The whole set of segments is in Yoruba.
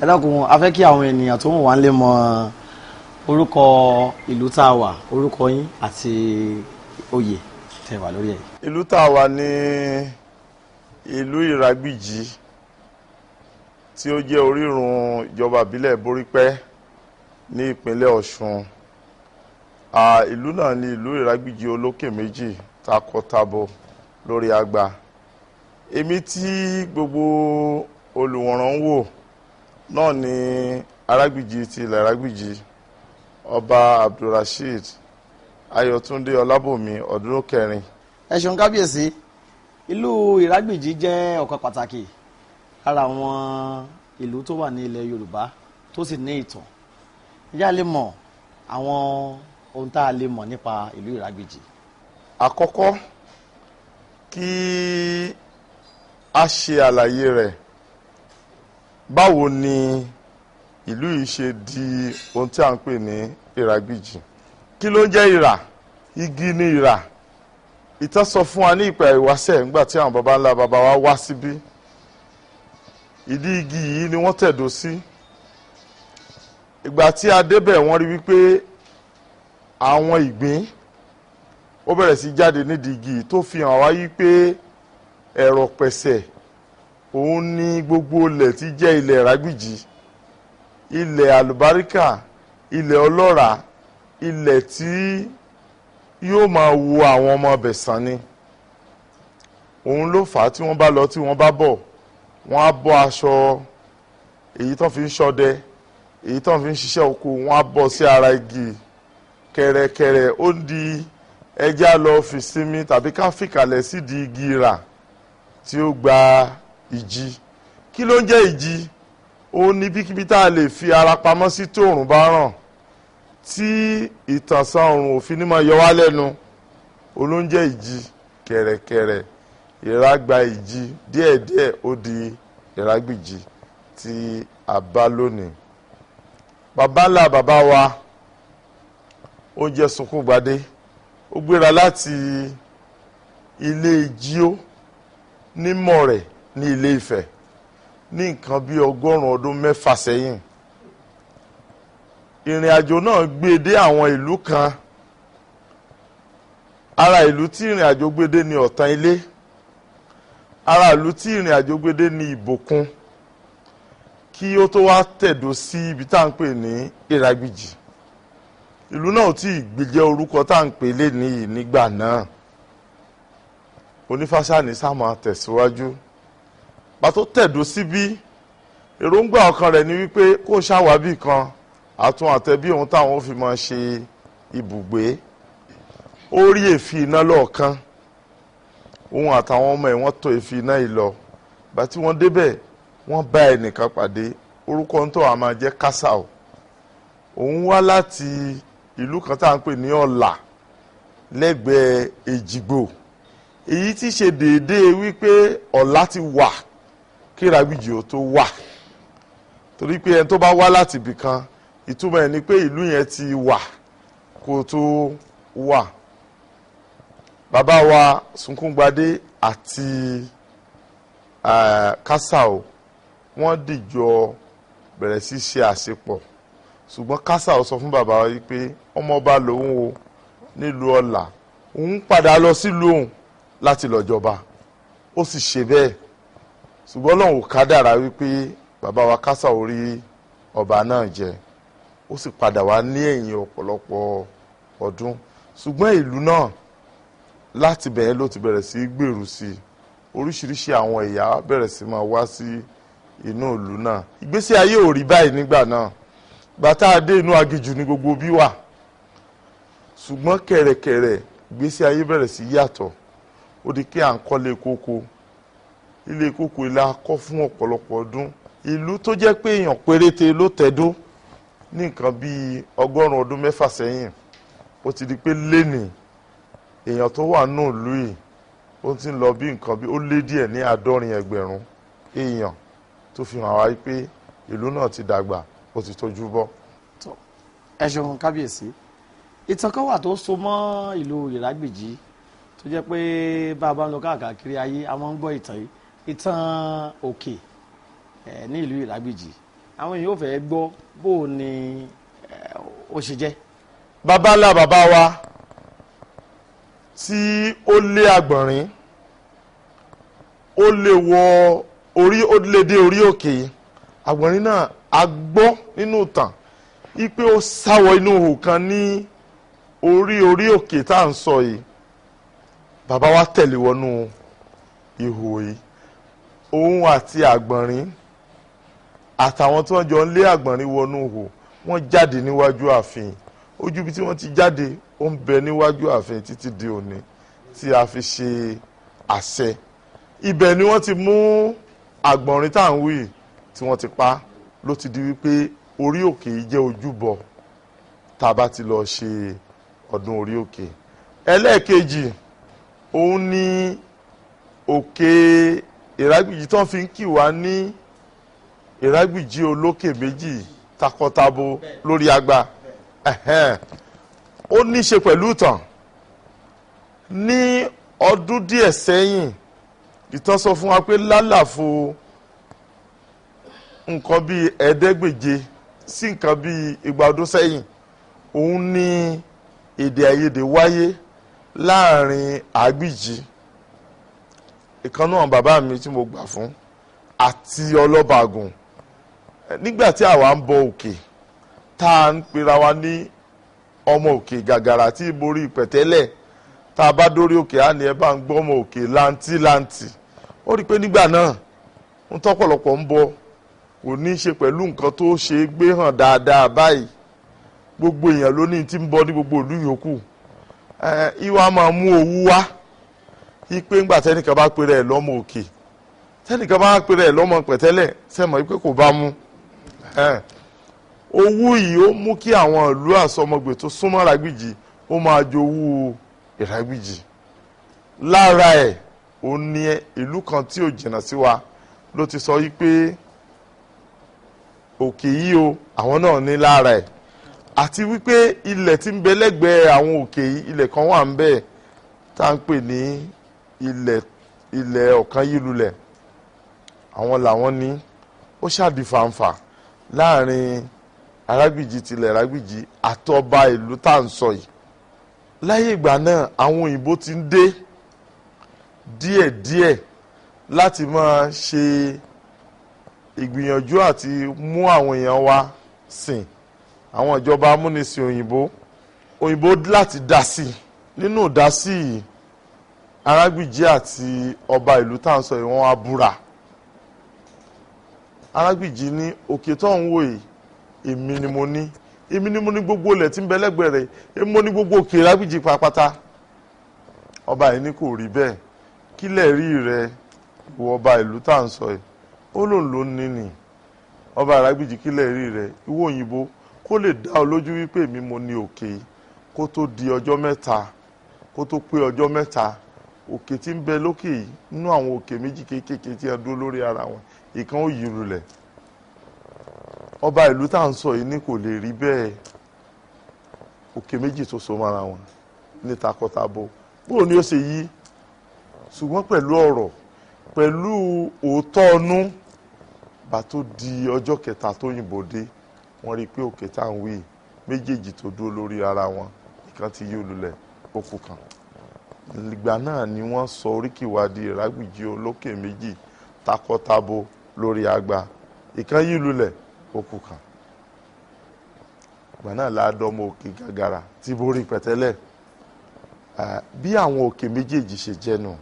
ẹ dákun a fẹ́ kí àwọn ènìyàn tó ń wà lè mọ orúkọ ìlú tá a wà, orúkọ yín àti oyè tẹ́ wà lórí ẹ̀. ìlú tá a wà ní ìlú Ìrágbìjí tí ó jẹ́ orírun ìjọba ìbílẹ̀ Borípẹ́ ní ìpínlẹ̀ Ọ̀ṣun. Ìlú náà ní ìlú Ìrágbìjí olókè méjì takọtabo lórí àgbà. Èmi tí gbogbo olùwòran ń wò náà ni Arágbìjí ti ilẹ̀ Ìrágbìjí, ọba Abdulrasheed Ayọ̀túndé Ọlábòmí ọdún kẹrin. ẹ ṣeun kábíyèsí, ìlú Ìrágbìjí jẹ́ ọ̀kan pàtàkì lára àwọn ìlú tó wà ní ilẹ̀ Yorùbá tó sì ní ìtàn. ìyá lè mọ̀ àwọn ohun tá a lè mọ̀ nípa ìlú Ìrágbìjí. Àkọ́kọ́ kí a ṣe àlàyé rẹ̀, báwo ni ìlú yìí ṣe di ohun tí a ń pè ní Ìrágbìjí. Kí ló ń jẹ́ ìrà? Igi ni ìrà. Ìtàn sọ fún wa ní ìgbà ìwáṣẹ̀ nígbà tí àwọn baba ńlá baba wa wá síbí. Ìdí igi yìí ni wọ́n tẹ̀dó sí. Ìgbà tí a débẹ̀ wọ́n rí wípé àwọn ìgbín ó bẹ̀rẹ̀ sí jáde nídìí igi tó fi hàn wá wípé ẹ̀rọ̀ pẹ̀sẹ̀ òun ní gbogbo ilẹ̀ tí jẹ́ ilẹ̀ Ìrágbìjí, ilẹ̀ àlùbáríkà, ilẹ̀ ọlọ́ràá, ilẹ̀ tí yóò máa wo àwọn ọmọ ọbẹ̀ sàn ni. Òun ló fà á tí wọ́n bá lọ tí wọ́n bá bọ̀, wọ́n á bọ́ aṣọ èyí tó fi ń ṣọdẹ, èyí tó fi ń ṣiṣẹ́ oko, wọ́n á bọ́ sí ara igi kẹ̀rẹ̀kẹ̀rẹ̀. Ó di ẹja lọ fi sinmi tàbí ká fìkàlẹ̀ sídìí igi ìrà tí ó gba ìjì. Kí ló ń jẹ́ ìjì? Ó ní bíkíbi tá a lè fi ara pamọ́ sí tóòrùn bá ràn, tí ìtànṣán oòrùn òfin ní máa yọ wá lẹ́nu. Ó ló ń jẹ́ ìjì kẹ̀rẹ̀kẹ̀rẹ̀. Ìrà gba ìjì díẹ̀díẹ̀, ó di Ìrágbìjí tí a bá lónìí. Bàbá ńlá bàbá wa ó jẹ́ Sunkúngbadé. Ó gbéra láti ilé Jíó ní Mọ̀rẹ̀ ní Ilé Ifẹ̀ ní nǹkan bí 100 ọdún mẹ́fà sẹ́yìn. Ìrìn àjò náà gbé dé àwọn ìlú kan. Ara ìlú tí ìrìn àjò gbé dé ní Ọ̀tàn Ilé. Ara ìlú tí ìrìn àjò gbé dé ní Ìbòkun, kí ó tó wá tẹ̀dó sí ibi tá à ń pè ní Ìrágbìjí. Ìlú náà tí ìgbìjẹ́ orúkọ tá à ń pè lé ní nígbà náà. onífàṣàní sáàmà tẹ̀síwájú pàtó tẹ̀dó síbí èròǹgbà ọkàn rẹ̀ ni wípé kó ṣàwábì kan àtún àtẹ̀bí ohun táwọn fi máa ṣe ibùgbé. Ó rí èéfín iná lọ́ọ̀kan, òun àtàwọn ọmọ ẹ̀ wọ́n tọ̀ èéfín iná yìí lọ. Bá tí wọ́n débẹ̀ wọ́n bá ẹnìkan pàdé, orúkọ ń tọ́ a máa jẹ́ Kásàó. Òun wá láti ìlú kan tá à ń pè ní Ọ̀là lẹ́gbẹ̀ẹ́ Èjìgbò, èyí tí ṣe déédéé wípé Ọ̀là ti wà kí Ìrágbìjí ó tó wà, torí pé ẹni tó bá wá láti ibì kan ìtumọ̀ ẹ̀ ni pé ìlú yẹn ti wà kó tó wà. Bàbá wa Sunkúngbadé àti Kásàó wọ́n dìjọ bẹ̀rẹ̀ sí ṣe àṣepọ̀, ṣùgbọ́n Kásàó sọ fún bàbá wa wípé ọmọọba lòun o nílùú Ọ̀là, òun padà lọ sílùú òun láti lọ jọba. Ó sì ṣe bẹ́ẹ̀, ṣùgbọ́n Ọlọ́run ò kádàrá wípé bàbá wa Kásàó rí ọba náà jẹ. Ó sì padà wá ní ẹ̀yìn ọ̀pọ̀lọpọ̀ ọdún, ṣùgbọ́n ìlú náà láti bẹ̀rẹ̀ ló ti bẹ̀rẹ̀ sí gbèrú sí i. Oríṣiríṣi àwọn ẹ̀yà bẹ̀rẹ̀ sí máa wá sí inú ìlú náà. Ìgbésí ayé ò rí báyìí nígbà náà. Gbàtà adé inú aginjù ní gbogbo bí wà, ṣùgbọ́n kẹ̀rẹ̀kẹ̀rẹ̀ ìgbésí ayé bẹ̀rẹ̀ sí yàtọ̀. Ó di kí à ń kọ́lé kókó. Ilé kókó ilé akọ́ fún ọ̀pọ̀lọpọ̀ ọdún. Ìlú tó jẹ́ pé èèyàn péréte ló tẹ̀dó ní nǹkan bíi 100 ọdún mẹ́fà sẹ́yìn, ó ti di pé lénìí èèyàn tó wà nù ìlú yìí ó ti ń lọ bí nǹkan bí ó lé díẹ̀ ní 70,000 èèyàn, tó fi hàn wá pé ìlú náà ti dàgbà, ó ti tójú bọ́. Ẹ ṣeun kábíyèsí. Ìtàn kan wà tó so mọ́ ìlú Ìrágbìjí tó jẹ́ pé bá a bá ń lọ káàkiri ayé a máa ń gbọ́ ìtàn yìí, ìtàn Òkè ní ìlú Ìrágbìjí. Àwọn èèyàn ò fẹ́ gbọ́ bó ni ó ṣe jẹ́. Bàbá ńlá bàbá wa tí ó lé àgbọ̀nrín, ó lè wọ orí, ó lè dé orí òkè. Àgbọ̀nrín náà a gbọ́ nínú ìtàn wípé ó sáwọ inú ihò kan ní orí òkè tá à ń sọ yìí. Bàbá wa tẹ̀lé wọnú ihò yìí, òun àti àgbọ̀nrín àtàwọn tí wọ́n jọ ń lé àgbọ̀nrín wọnú ihò, wọ́n jáde níwájú ààfin. Ojú ibi tí wọ́n ti jáde ó ń bẹ níwájú ààfin títí di òní tí a fi ṣe àṣẹ. Ibẹ̀ ni wọ́n ti mú àgbọ̀nrín tá à ń wí tí wọ́n ti pa. Ló ti di wípé orí òkè yìí jẹ́ ojúbọ tá a bá ti lọ ṣe ọdún orí òkè. Ẹlẹ́ẹ̀kejì òun ni òkè Ìrágbìjí tó fi ń kì wá ní Ìrágbìjí olókè méjì takọtabo lórí agba. Ó ní ṣe pẹ̀lú ìtàn. Ní ọdún díẹ̀ sẹ́yìn ìtàn sọ fún wa pé lálàfo nǹkan bíi 500 sí nǹkan bíi 200 ọdún sẹ́yìn, òun ní èdè àìyedè wáyé láàrin Àgbìjí, ìkan náà bàbá mi tí mo gbà fún, àti Ọlọ́bàgùn. Nígbà tí àwa ń bọ òkè tá à ń pera wa ní ọmọ òkè gàgàrà tí borí pẹ̀tẹ́lẹ̀, tá a bá dórí òkè á ní ẹ bá ń gbọ́ ọmọ òkè láǹtìláǹtì. Ó rí i pé nígbà náà ń tọ́pọ̀lọpọ̀ ń bọ kò ní í ṣe pẹ̀lú nǹkan tó ṣe é gbé hàn dáadáa báyìí. Gbogbo èèyàn ló ní tí ń bọ ní gbogbo ìlú yòókù. Ìwà máa mú owú wá ipe ńgbà tẹ́nìkan bá pèrè ẹ̀ lọ́mọ òkè, tẹ́nìkan bá pèrè ẹ̀ lọ́mọ pẹ̀tẹ́lẹ̀, sẹ́mọ̀ wípé kò bá mú. Owú yìí ó mú kí àwọn ìlú àsọmọgbè tó súnmọ́ Ìrágbìjí ó máa jowú Ìrágbìjí. Lára ẹ̀ ó ní ìlú kan tí ò jìnnà sí wa ló ti sọ wípé òkè yìí o àwọn náà ní lára ẹ̀, àti wípé ilẹ̀ tí ń bẹ lẹ́gbẹ̀ẹ́ àwọn òkè yìí, ilẹ̀ kan wà ń bẹ tá à ń pè ní ilẹ̀ ọ̀kan yìí lulẹ̀, àwọn làwọn ní. Ó ṣàdí fàǹfà láàrin Ìrágbìjí tilẹ̀ Ìrágbìjí àtọba ìlú tá à ń sọ yìí. Láyé ìgbà náà àwọn òyìnbó ti ń dé díẹ̀díẹ̀ láti máa ṣe ìgbìyànjú àti mú àwọn èèyàn wa sìn. Àwọn ìjọba amúnisìn òyìnbó láti dá sí. Nínú ìdásí yìí Arágbìjí àti ọba ìlú tá à ń sọ yìí wọ́n á búra. Arágbìjí ní òkè tó ń wò yìí èmi ni mo ní, èmi ni mo ní gbogbo ilẹ̀ tí ń bẹ lẹ́gbẹ̀ẹ́ rẹ̀, èmi mo ní gbogbo òkè Arágbìjí pátápátá. Ọba yìí ní kò rí bẹ́ẹ̀, kílẹ̀ rí rẹ ìwọ ọba ìlú tá à ń sọ yìí, ó lòun ló ní nì. Ọba Arágbìjí kílẹ̀ rí rẹ ìwọ òyìnbó kó lè dá ọ lójú wípé èmi mo ní òkè kó tó di ọjọ́ mẹ́ta, kó tó pé ọjọ́ mẹ́ta, òkè tí ń bẹ lókè yìí nínú àwọn òkè méjì kéékèèké tí a dúró lórí ara wọn ìkan ó yí lulẹ̀. Ọba ìlú tá à ń sọ yìí ní kò lè rí bẹ́ẹ̀, òkè méjì tó so mọ́ra wọn ní takọtabo bóò ni ó ṣe yí, ṣùgbọ́n pẹ̀lú ọ̀rọ̀ pẹ̀lú òótọ́ ọnú bá tó di ọjọ́ kẹta tó yìnbó dé wọ́n rí i pé òkè tá à ń wí méjèèjì tó dúró lórí ara wọn ìkan ti yí lulẹ̀ ó kù kan. Ìgbà náà ni wọ́n sọ oríkì wa di Ìrágbìjí olókè méjì takọtabo lórí àgbà, ìkan yí lulẹ̀ ó kù kan. Ìgbà náà láàdọ́mọ òkè gàgàrà tí borí pẹ̀tẹ́lẹ̀. Bí àwọn òkè méjèèjì ṣe jẹ́nu,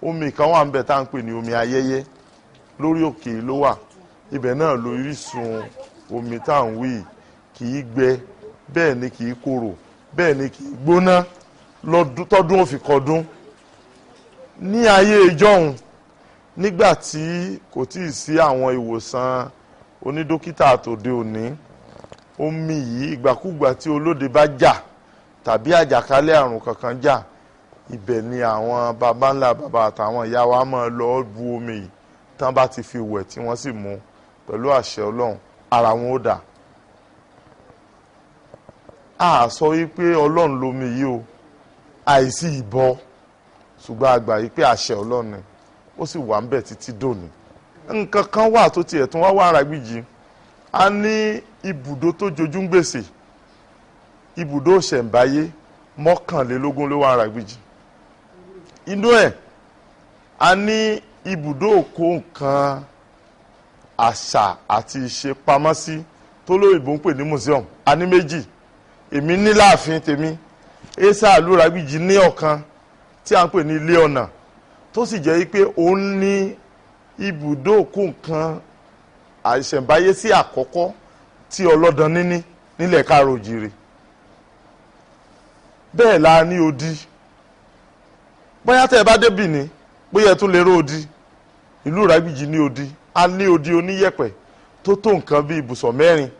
omi kan wà ń bẹ tá à ń pè ní omi Ayẹyẹ lórí òkè ló wà, ibẹ̀ náà lórísun omi tá à ń wí, kì í gbẹ bẹ́ẹ̀ ni kì í korò bẹ́ẹ̀ ni kì í gbóná tọdún ó fi kọdún. Ní ayé ìjọ́un nígbà tí kò tí ì sí àwọn ìwòsàn onídókítà tòde òní, omi yìí ìgbàkúgbà tí olóde bá jà tàbí àjàkálẹ̀ àrùn kankan jà, ibẹ̀ ni àwọn baba ńlá baba àtàwọn ìyá wa máa lọ bu omi yìí tán bá ti fi wẹ̀ tí wọ́n sì mu pẹ̀lú àṣẹ Ọlọ́run ara wọn ó dà. A sọ wípé Ọlọ́run lomi yìí o, àìsí ìbọ, ṣùgbọ́n a gbà wípé àṣẹ Ọlọ́run ni ó sì wà ń bẹ̀ títí dòní. Nǹkan kan wà tó tiẹ̀ tún wá wà Arágbìjí, a ní ibùdó tó jojú ń gbèsè, ibùdó ìṣẹ̀ǹbáyé 21 ló wà Arágbìjí. Inú ẹ̀ a ní ibùdó òkó nǹkan àṣà àti ìṣe pamọ́ sí tó lóyìnbó ń pè ní museum, a ní méjì. Èmi ní láàfin tèmi, Esa ìlú Arágbìjí ní ọ̀kan tí a ń pè ní ilé ọ̀nà, tó sì jẹ́ pé òun ní ibùdó òkó nǹkan àìṣẹ̀ǹbáyé sí àkọ́kọ́ tí ọlọ́dàn níní nílẹ̀ káàrọ̀ òjìrè. Bẹ́ẹ̀ la ní odi, bóyá tẹ́ ẹ bá dé Bìní bóyá ẹ tún lè ró odi. Ìlú Arágbìjí ní odi, a ní odi oníyẹ̀pẹ̀ tó tó nǹkan bí ibùsọ̀ 4,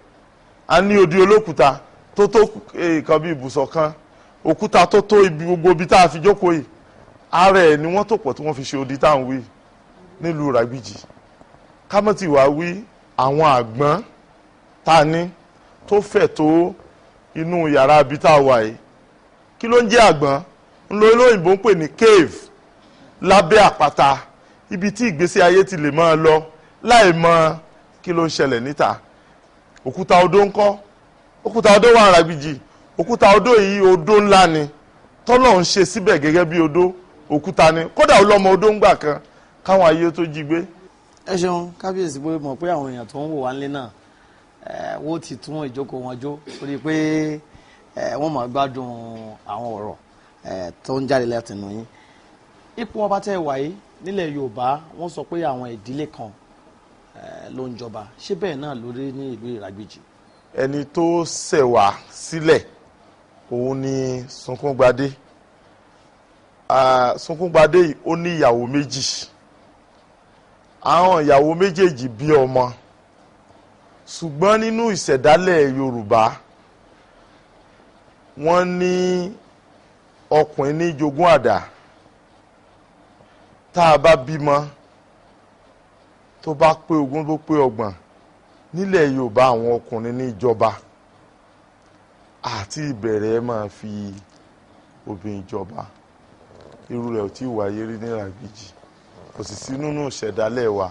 a ní odi olókùúta tó tó nǹkan bí ibùsọ̀ 1, òkúta tó tó ibi gbogbo ibi tá a fi jókòó yìí, ara ẹ̀ ni wọ́n tó pọ̀ tí wọ́n fi ṣe odi tá à ń wí nílùú Arágbìjí. Kámọ́tì wá wí àwọn àgbọ̀n tá a ní tó fẹ̀ tó inú yàrá ibi tá a wà yìí. Kí ló ń jẹ́ àgbọ̀n? Olóyìnbó ń pè ní cave, lábẹ́ àpáta, ibi tí ìgbésí ayé ti lè máa lọ láì mọ kí ló ń ṣẹlẹ̀ níta. Òkúta odó ńkọ́? Òkúta odó wà Arágbìjí. Òkúta odó yìí odó ńlá ni tọ́lọ̀ ń ṣe síbẹ̀ gẹ́gẹ́ bí odó, òkúta ni, kódà ọlọ́mọ odó ń gbà kan káwọn ayé tó jí gbé. Ẹ ṣeun kábíyèsí bó mọ̀ pé àwọn èèyàn tó ń wò wá nílé náà wọ́n ti tún ìjókòó wọn jó torí pé wọ́n máa gbádùn àwọn ọ̀rọ̀ tó ń jáde látinú yín. Ipò ọba tẹ́ wà yìí nílẹ̀ Yorùbá wọ́n sọ pé àwọn ìdílé kan ló ń jọba, ṣé bẹ́ẹ̀ náà ló rí ní ìlú Ìrágbìjí? Ẹni tó ṣẹ̀ wá sílẹ̀ òun ni Ṣókúngbadé. Ṣókúngbadé yìí ó ní ìyàwó méjì, àwọn ìyàwó méjèèjì bí ọmọ, ṣùgbọ́n nínú ìṣẹ̀dálẹ̀ Yorùbá wọ́n ní ọkùnrin ní jogún àdá. Tá a bá bímọ tó bá pé 20 tó pé 30 nílẹ̀ Yorùbá àwọn ọkùnrin ní ìjọba, àti ìbẹ̀rẹ̀ máa fi obìnrin jọba. Irú rẹ̀ ò tí ì wáyé rí ní Ìrágbìjí, kò sì sí nínú ìṣẹ̀dálẹ̀ wa.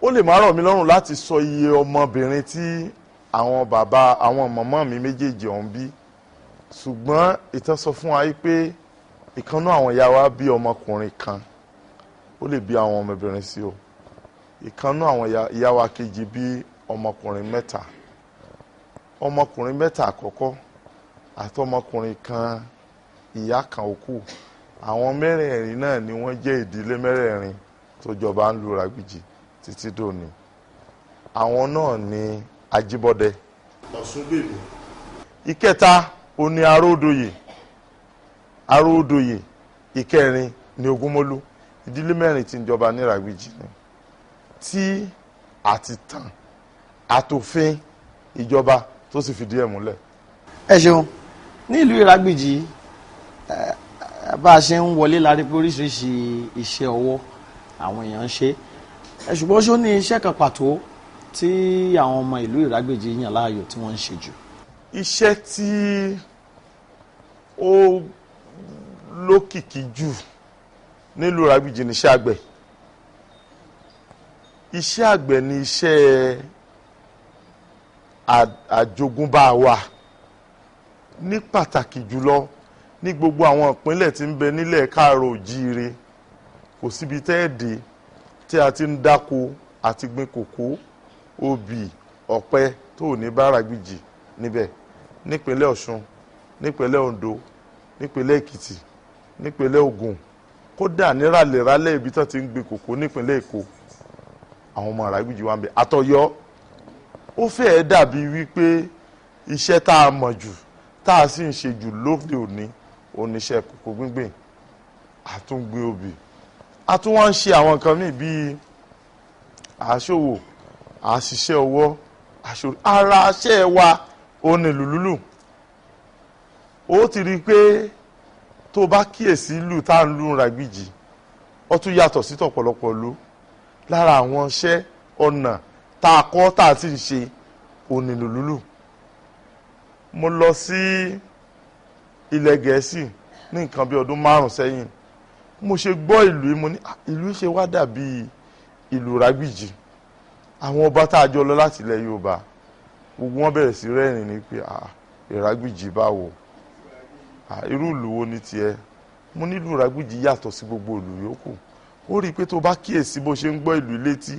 Ó lè má rọ̀ mí lọ́rùn láti sọ iye ọmọbìnrin tí àwọn bàbá àwọn màmá mi méjèèjì ọ̀hún bí, ṣùgbọ́n ìtàn sọ fún wa pé ìkànnú àwọn ìyá wa bí ọmọkùnrin kan, ó lè bí àwọn ọmọbìnrin sí o. Ìkànnú àwọn ìyá wa kejì bí ọmọkùnrin 3, ọmọkùnrin 3 àkọ́kọ́ àti ọmọkùnrin kan ìyá kan ò kù. Àwọn mẹ́rẹ̀ẹ̀rin náà ni wọ́n jẹ́ ìdílé mẹ́rẹ̀ẹ̀rin tó jọba ń lu Ìràgbìjì títí dòní. Àwọn náà ni Ajíbọ́dẹ, Ọ̀ṣúnbèbè. Ìkẹta ó ní Aróòdòyè, Aróòdòyè. Ìkẹrin ni Ògúnmọ́lú. Ìdílé mẹ́rin tí ń jọba ní Ìràgbìjì ni, tí àtìtàn àtòfin ìjọba tó sì fìdí ẹ̀ múlẹ̀. Ẹ ṣeun. Ní ìlú Ìràgbìjì bá a ṣe ń wọlé la rí pé oríṣiríṣi iṣẹ́ ọwọ́ àwọn èèyàn ń ṣe, ṣùgbọ́n ṣó ní iṣẹ́ kan pàtó tí àwọn ọmọ ìlú Ìràgbìjì yàn láàyò tí wọ́n ń ṣe jù? Iṣẹ́ tí ó lókìkí jù nílùú Ìràgbìjì ni iṣẹ́ àgbẹ̀. Iṣẹ́ àgbẹ̀ ni iṣẹ́ àjogúnbá wa, ní pàtàkì jùlọ ní gbogbo àwọn ìpínlẹ̀ tí ń bẹ nílẹ̀ káàrọ̀ òjíire. Kò síbi tẹ́ẹ̀dẹ̀ tí a ti ń dáko àti gbin kòkó, obì, ọ̀pẹ tó ní bá Ìràgbìjì níbẹ̀. Nípínlẹ̀ Ọ̀ṣun, nípínlẹ̀ Oǹdó, nípínlẹ̀ Èkìtì, nípínlẹ̀ Ògùn, kódà níràlẹ̀rálẹ̀ ibi tó ti ń gbin kòkó nípínlẹ̀ Èkó, àwọn ọmọ Ìràgbìjì wà ń bẹ. Àtọ̀yọ́, ó fẹ́ẹ̀ dàbí wípé iṣẹ́ tá a mọ̀ jù tá a sì ń ṣe jù lóde òní oníṣẹ́ kòkó gbíngbìn, àtúngbìn obì, àtúnwọ́n ń ṣe àwọn nǹkan míì bíi àṣòwò, àṣìṣẹ́ ọwọ́, ara aṣẹ́ wa ó ní ìlù lúlù. Ó ti rí i pé tó bá kíyèsí ìlù tá à ń lu Ìràgbìjì, ó tún yàtọ̀ sí tọ̀pọ̀lọpọ̀ lú. Lára àwọn iṣẹ́ ọ̀nà tá a kọ́ tá a sì ń ṣe ó ní ìlù lúlù. Mo lọ sí ilẹ̀ Gẹ̀ẹ́sì ní nǹkan bí ọdún 5 sẹ́yìn. Mo ṣe gbọ́ ìlú yìí, mo ní ìlú ṣe wá dàbí ìlú Ìràgbìjì. Àwọn ọba tá a jọ lọ láti ilẹ̀ Yorùbá, gbogbo wọn bẹ̀rẹ̀ sí rẹ́rìn ní pé Ìràgbìjì báwo, irú ìlú wo ni tiẹ̀? Mo ní ìlú Ìràgbìjì yàtọ̀ sí gbogbo ìlú yòókù. Ó rí i pé tó bá kíyèsí bó ṣe ń gbọ́ ìlú létí,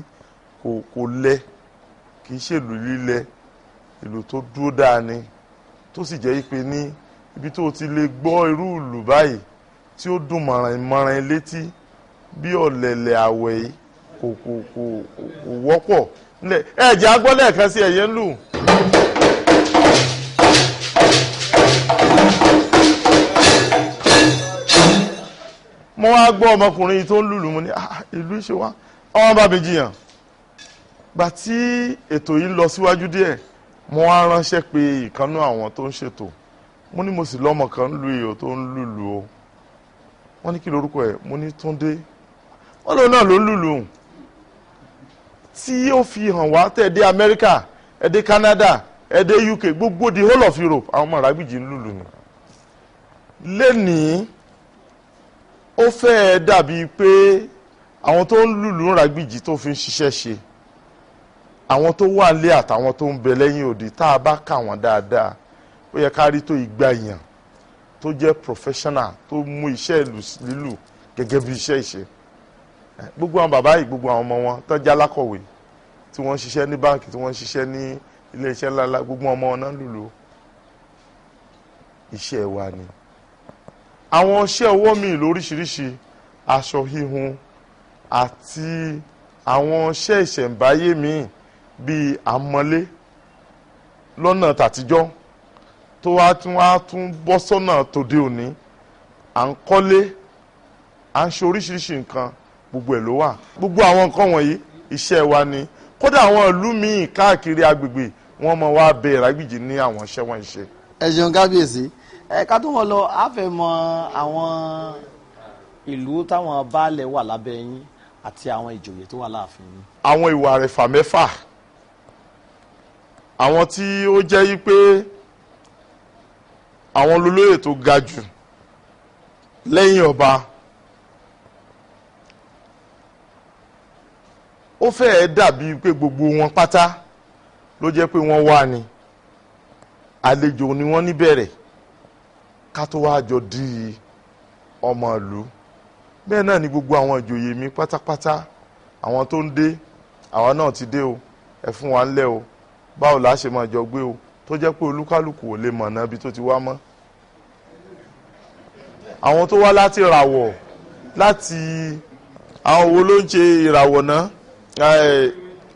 kò lẹ, kì í ṣe ìlú lílẹ, ìlú tó dúró dáa ni, tó sì jẹ́ pé ní ibi tó ti lè gbọ́ irú ìlú báyìí tí ó dùn mọ̀ràn létí bí ọ̀lẹ̀lẹ̀ àwẹ̀ yìí kò wọ́pọ̀ nílẹ̀. Ẹ̀jẹ̀ agbọ́lẹ̀ kan sí ẹ̀yẹ ń lù. Mo wá gbọ́ ọmọkùnrin yìí tó ń lùlù, mo ní ìlú ṣe wá, ọmọ bá mi jiyàn. Gbà tí ètò yìí lọ síwájú díẹ̀, mo wá ránṣẹ́ pé ìkànnú àwọn tó ń ṣètò, mo ní mo sì lọ́mọ kan lu èèyàn tó ń lùlù o. Wọ́n ní kí lorúkọ ẹ̀? Mo ní Túndé. Wọ́n lòun náà ló ń lùlù. Tí ó fi hàn wá tẹ̀ dé Amẹ́ríkà, ẹ dé Canada, ẹ dé UK, gbogbo the whole of Europe, àwọn ọmọ Ìràgbìjì ń lùlù ni. Lénìí ó fẹ́ẹ̀ dàbí pé àwọn tó ń lùlù Ìràgbìjì tó fi ń ṣiṣẹ́ ṣe, àwọn tó wà lé àtàwọn tó ń bẹ lẹ́yìn òdì, tá a bá kà wọ́n dáadáa, ó yẹ ká rí tó 200 èèyàn tó jẹ́ professional tó mú iṣẹ́ ìlù lílù gẹ́gẹ́ bí iṣẹ́ ìṣe. Gbogbo àwọn bàbá yìí, gbogbo àwọn ọmọ wọn tó jẹ́ alákọ̀wé, tí wọ́n ń ṣiṣẹ́ ní báǹkì, tí wọ́n ń ṣiṣẹ́ ní ilé iṣẹ́ ńláńlá, gbogbo ọmọ wọn náà lùlù. Iṣẹ́ wa ni. Àwọn iṣẹ́ ọwọ́ mi lóríṣiríṣi, aṣọ híhun àti àwọn iṣẹ́ ìṣẹ̀ǹbáyé míì bíi àmọ́lé lọ́nà tàtijọ́ tó wá tún bọ́ sọ́nà tòde òní, à ń kọ́lé, à ń ṣe oríṣiríṣi nǹkan, gbogbo ẹ̀ ló wà. Gbogbo àwọn nǹkan wọ̀nyí iṣẹ́ wa ni. Kódà àwọn ìlú míì káàkiri agbègbè wọ́n mọ̀ wá bẹ Ìràgbìjì ní àwọn iṣẹ́ wọn ṣe. Ẹ ṣeun kábíyèsí. Ká tó wọn lọ, a fẹ́ mọ àwọn ìlú táwọn baálẹ̀ wà lábẹ́ yín àti àwọn ìjòyè tó wà láàfin yín. Àwọn ìwà àrẹ̀fà 6, àwọn tí ó jẹ́ yí pé àwọn olóyè tó ga jù lẹ́yìn ọba, ó fẹ́ẹ̀ dàbí pé gbogbo wọn pátá ló jẹ́ pé wọ́n wà ní àlejò ni wọ́n níbẹ̀rẹ̀ ká tó wá jọ di ọmọ ìlú. Bẹ́ẹ̀ náà ni gbogbo àwọn ìjòyè mi pátápátá, àwọn tó ń dé, àwa náà ti dé o, ẹ fún wa ńlẹ̀ o, báwo la ṣe máa jọ gbé o, tó jẹ́ pé olúkálùkù ò lè mọ̀ náà bí tó ti wá mọ́. àwọn tó wá láti ìràwọ̀ láti àwọn wo ló ń ṣe ìràwọ̀ náà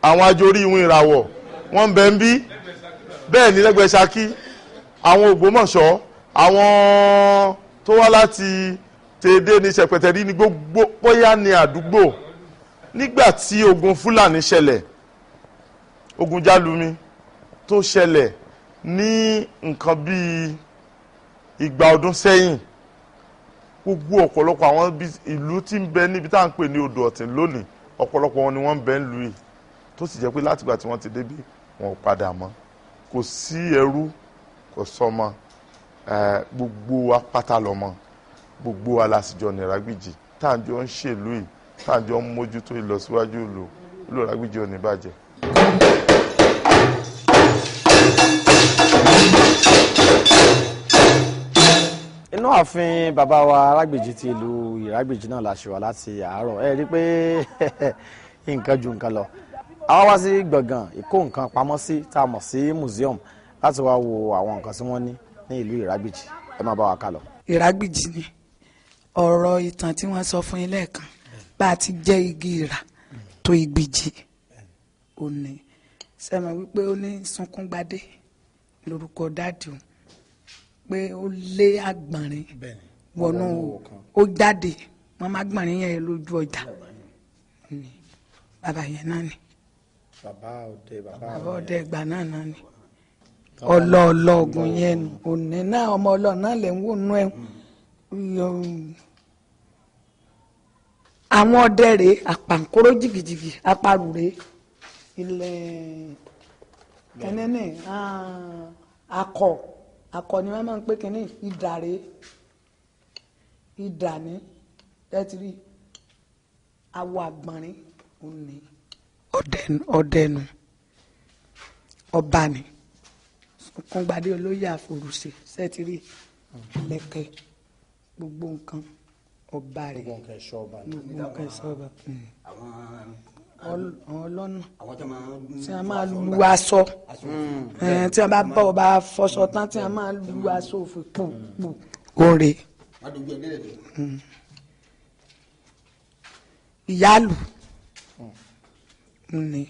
àwọn ajorí ìwọ̀n ìràwọ̀ wọ́n ń bẹ ń bí bẹ́ẹ̀ ní lẹ́gbẹ̀ẹ́ Ṣakí àwọn Ògbómọ̀ṣọ́ àwọn tó wá láti tèdè ní Ṣẹ̀pẹ̀tẹ̀rí ní gbogbo bóyá ní àdúgbò nígbà tí ogun Fúlàní ṣẹlẹ̀ ogun Jálumi tó ṣẹlẹ̀ ní nǹkan bíi 200 ọdún sẹ́yìn gbogbo ọ̀pọ̀lọpọ̀ àwọn ìlú tí ń bẹ níbi tá à ń pè ní Odò Ọ̀tìn lónìí ọ̀pọ̀lọpọ̀ wọn ni wọ́n ń bẹ ń lu yìí tó sì jẹ́ pé látìgbà tí wọ́n ti débí wọn ò padà mọ́ kò sí ẹrú kò sọmọ gbogbo apáta lọ́mọ gbogbo alásìjọ ní Ìrágbìjí tá à ń jọ ń ṣèlú yìí tá à ń jọ ń mójútó ìlọsíwájú ìlú Ìrágbìjí ò ní bàjẹ́. inú ààfin bàbá wa Arágbèjì ti ìlú Ìrágbìjí náà la ṣe wà láti àárọ̀ ẹ rí i pé nǹkan ju nǹkan lọ àwa wá sí gbọ̀ngàn ìkó nǹkan pamọ́ sí tá a mọ̀ sí museum láti wá wo àwọn nǹkan tí wọ́n ní ìlú Ìrágbìjí ẹ máa bá wa ká lọ. Ìrágbìjí ni ọ̀rọ̀ ìtàn tí wọ́n sọ fún yín lẹ́ẹ̀kan bá a ti jẹ́ igi ìrà tó Ìgbìjí ó ní sẹ́mi wípé ó ní Sunkúngbadé lórúkọ dáàdì òun pé ó lé àgbọ̀nrín wọnú ó jáde wọ́n má gbọ̀nrín yẹn lójú ọjà bàbá yẹn náà ni bàbá ọdẹ ìgbà náà ni ọlọ́ọ̀lọ́ọ̀gùn yẹn nù òní náà ọmọ ọlọ́ọ̀ náà lè ń wò nú ẹ̀ àwọn ọdẹ rèé àpàǹkóró jìgìjìgì aparù rèé ilẹ̀ kẹ́nẹ́nì akọ ni wọ́n máa ń pè kínní ìdà rèé ìdà ní tẹ́tìrì awọ àgbọ̀nrín òní ọdẹnu ọba ni Sunkúngbadé olóyè àforùsè sẹ́tìrì lẹ́kẹ̀ gbogbo nǹkan ọba rẹ̀ gbogbo nǹkan ẹ̀ṣọ́ ọba àwọn ọlọ́nà tí a máa lu aṣọ tí a bá bá ọba fọṣọ tán tí a máa lu aṣọ òfin pùpù òrè ìyálù ni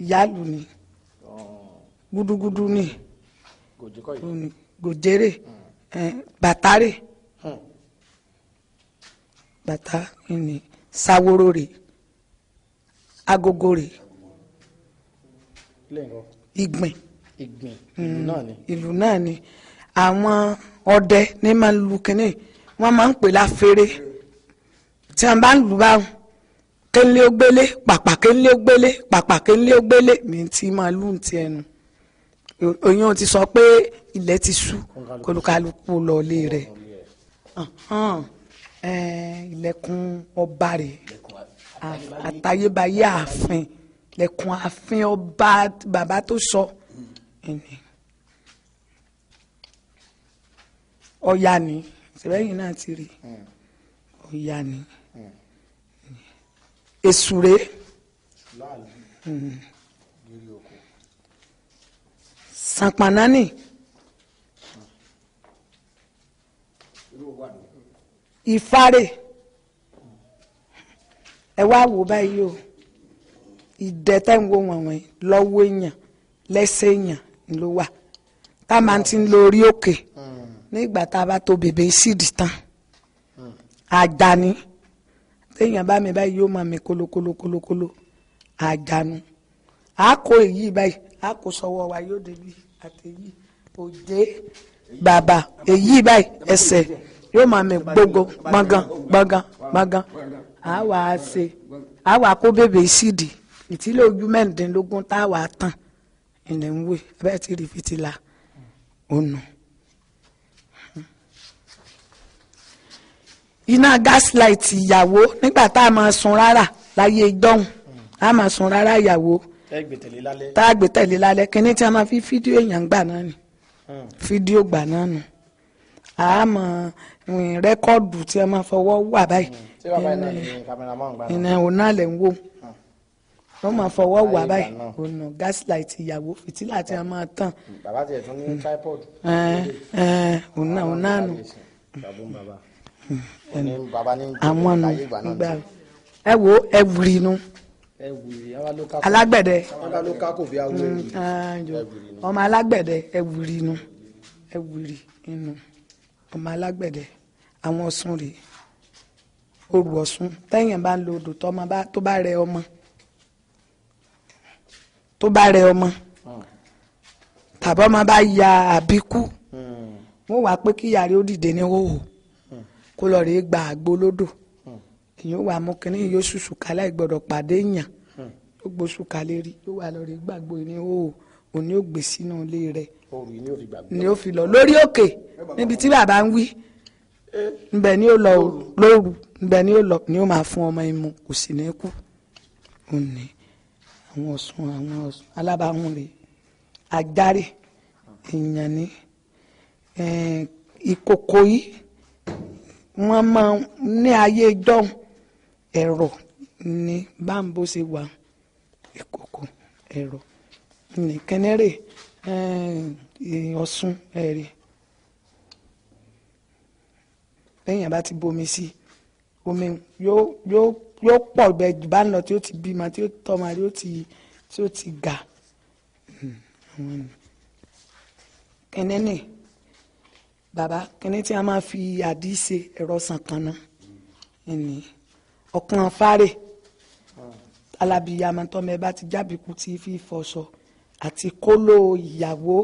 ìyálù ni gúdúgúdú ni gòjèrè bàtàrè bàtà ni sáwóró rè agogo rè ìgbìn ìlú náà ni àwọn ọdẹ ní máa ń lu kínní wọ́n máa ń pè láfèrè tí wọ́n bá ń lù báwọn kéńlé ó gbélé pàpà kéńlé ó gbélé pàpà kéńlé ó gbélé ní ti máa lù ti ẹnu oyún ti sọ pé ilẹ̀ ti ṣú kólúkálukú lọ́ọ́lé rẹ̀ ilẹ̀kùn ọba rẹ̀ àtayébáyé ààfin ilẹ̀kùn ààfin ọba bàbá tó sọ Ọya ni sẹ́yìn náà ti rí Ọya ni èsùré Sàpànánì Ìfárè ẹ wá wò báyìí o ìdẹ́tẹ̀ ń wo wọ̀nyí lọ́wọ́ èèyàn lẹ́sẹ̀ èèyàn ló wà tá a máa ti ń lo orí òkè nígbà tá a bá tó bèbè síìdì tán àjàní téèyàn bá mi báyìí yóò máa mi kólókólókólókóló àjànú a kó èyí báyìí a kó sọ́wọ́ wa yóò débi àtẹ̀yí òjé bàbà èyí báyìí ẹsẹ̀ yóò máa mi gbogbo gbọ̀ngàn a wà á ṣe a wà kó bèbè síìdì ìtìlẹ̀ ojú mẹ́rìndínlógún tá a wà á tàn ilẹ̀ ń wé bẹ́ẹ̀ ti rí fìtílà ònà. iná gaslight ìyàwó nígbà tá a máa sun rárá láyé ìdọ́hùn a máa sun rárá ìyàwó tá a gbé tẹ̀lé lálẹ́ kíní tí a máa fi fídíò èèyàn gbà náà ni fídíò gbà náà nù a máa rẹ́kọ́ọ̀dù tí a máa fọwọ́ wà báyìí ìnà òun náà lẹ̀ ń wò wọ́n máa fọwọ́ wà báyìí ọ̀nà gaslight ìyàwó fìtílà tí a máa tàn. bàbá tiẹ̀ tún ní tripod. òun náà nù àwọn nù nígbà ẹ wo ẹwùrì nù alágbẹ̀dẹ ọmọ alágbẹ̀dẹ ẹwùrì nù ẹwùrì nù ọmọ alágbẹ̀dẹ àwọn Ọ̀ṣun rèé orù Ọ̀ṣun tẹ́yìn bá ń lo odò tó bá rẹ ọmọ tàbí ọmọ bá ya àbíkú wọ́n wá pé kí yàrá ó dìde ní hòhò kó lọ rèé gba àgbo lódò èyàn wà mú kínní yóò ṣùṣù kálá ìgbọ́dọ̀ pàdé yàn ó gbóṣù kálé rí yóò wà lọ rèé gbàgbó ní hòhò òní ó gbé sínú ilé rẹ̀ ni ó fi lọ lórí òkè níbi tí bàbá ń wí nbẹ ni ó lọ lóru nbẹ ni ó lọ ni ó máa fún ọmọ imú kò sì ní kú òní àwọn Ọ̀ṣun alábàáhùn rèé àjàre èèyàn ní ìkòkò yìí wọ́n máa ní ayé ìjọ́un ẹ̀rọ ní báńbó ṣe wà ìkòkò ẹ̀rọ ní kẹ́nẹ́rẹ́ Ọ̀ṣun ẹ̀rí lẹ́yìn bá ti bomi sí omi yóò pọ̀ bẹ́ẹ̀ jù bá ń lọ tí ó ti bímọ tí ó tọ́mọ tí ó ti ga kẹ́nẹ́nì bàbá kẹ́nẹ́ tí a máa fi àdí ṣe ẹ̀rọ sànkànnà ẹni ọ̀kan fárẹ̀ alábìyàmọ̀ tọ́mọ ẹ bá ti jábìkú tí fi fọṣọ àti kóló ìyàwó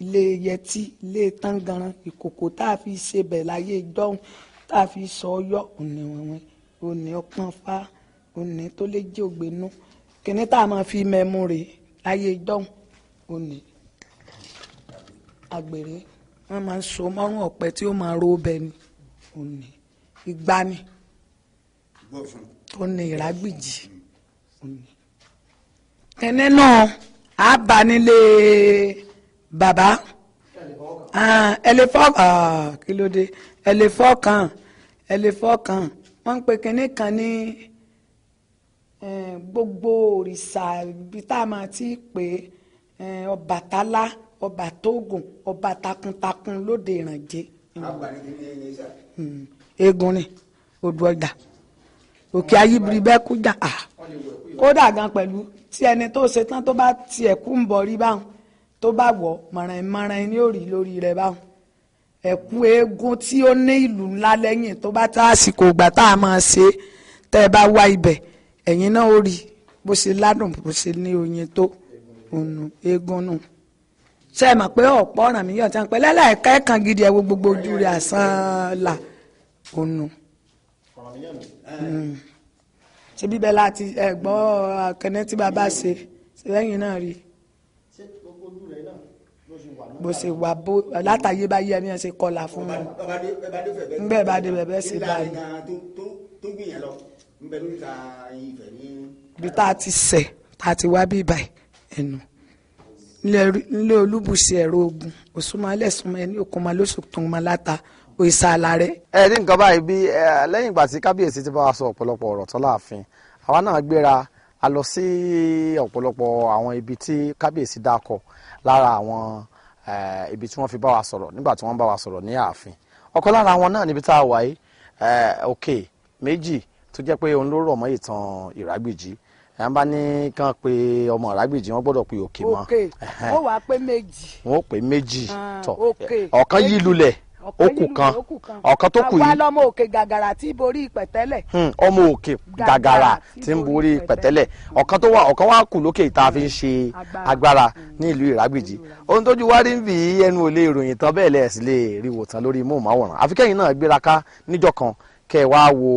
ilé yẹtí ilé tangaran ìkòkò tá a fi ṣe bẹ̀ láyé ìjọ́un tá a fi sọ ọyọ́ òní wọn òní ọ̀kan fá òní tó lè jẹ́ ògbénú kẹ́nẹ́ tá a máa fi mẹ́mú rè láyé ìjọ́un òní àgbèrè wọn máa ń so mọ́rún ọ̀pẹ tí ó máa ro bẹ́ẹ̀ ni òní ìgbani tó ní ìrágbìjì òní kẹ́nẹ́ náà á bá nílé bàbá ẹlẹ́fọ́ kí ló dé ẹlẹ́fọ́ kan wọ́n ń pe kẹ́nẹ́ kan ní gbogbo òrìṣà ibi tá a máa ti pè Ọbàtálá ọba tóògùn ọba takuntakun lóde ìrànjẹ eégún ni odò ọjà òkè ayíbiri bẹ́ẹ̀ kú jà kódà gan pẹ̀lú tí ẹni tó ṣe tán tó bá tiẹ̀ kú ń bọ̀ rí báwọn tó bá wọ̀ mọ̀ràn ní òrì lórí rẹ̀ báwọn ẹ̀kú eégún tí ó ní ìlú ńlá lẹ́yìn tó bá tá àsìkò ìgbà tá a máa ṣe tẹ́ ẹ bá wá ibẹ̀ ẹ̀yin náà ó rí bó ṣe ládùn bó ṣe ní oyin tó ònù eégún nù ṣe é mọ̀ pé ọ̀pọ̀ ọ̀ràn mi yọ̀ tí wọ́n pẹ́ lẹ́lẹ́ẹ̀ka ẹ̀kan gidi ẹ̀wọ̀ gbogbo ojú rẹ̀ àsán là ònù. ṣé bíbẹ̀ láti ẹ̀gbọ́ akẹ́nẹ́ tí bàbá ṣe lẹ́yìn náà rí bó ṣe wà bó látàyè bá yẹ ẹni ẹ ṣe kọlà fún wọn ńgbẹ́ bá dé bẹ̀bẹ̀ ṣe báyìí. bí tá a ti sẹ̀ tá a ti wá bí ibà ẹnu nílé olúbùsì ẹ̀rọ ogun òsùnmọ́lẹ̀ súnmọ́ ẹni òkúnmọ́ lóṣù tó ń mọ́ láta òìsà àlàrẹ́. ẹ ní nǹkan báyìí bí lẹ́yìn ìgbà tí kábíyèsí ti bá wa sọ ọ̀pọ̀lọpọ̀ ọ̀rọ̀ tó láàfin àwa náà gbéra a lọ sí ọ̀pọ̀lọpọ̀ àwọn ibi tí kábíyèsí dákọ̀ lára àwọn ibi tí wọ́n fi bá wa sọ̀rọ̀ nígbà tí wọ́n bá wa sọ̀rọ̀ ní ààfin ọ̀kan lára wọn náà níbi tá a wà yìí òkè méjì tó jẹ́ pé òun ló rọ̀ mọ́ ìtàn Ìrágbìjí ẹ̀ ń bá ní kàn pé ọmọ Ìrágbìjí wọ́n gbọ́dọ̀ pe òkè mọ́ ó wàá pé méjì wọ́n ó pè méjì tọ̀ ọ̀kan yí lulẹ̀ ó kù kan ọ̀kan tó kù yìí àwa lọmọ òkè gàgàrà tí borí pẹ̀tẹ́lẹ̀ ọmọ òkè gàgàrà tí ń borí pẹ̀tẹ́lẹ̀ ọ̀kan wá kù lókè ìta fi ń ṣe agbára ní ìlú Ìrágbìjí ohun tójú wá rí ń bì í ẹnu ò lè ròyìn tán bẹ́ẹ̀ lẹ́ẹ̀ sì lè rí wò tán lórí móhùnmáwòrán àfikẹ́yìn náà gbéra ká níjọ́ kan kẹ́ ẹ wá wo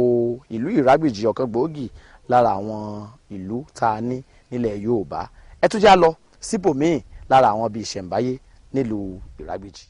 ìlú Ìrágbìjí ọ̀kan gbòógì lára àwọn ìlú tá a ní nílẹ̀ Yorùbá ẹ tún já lọ síbòmíì lára àwọn bíi ìṣẹ̀ǹbáyé nílùú Ìrágbìjí.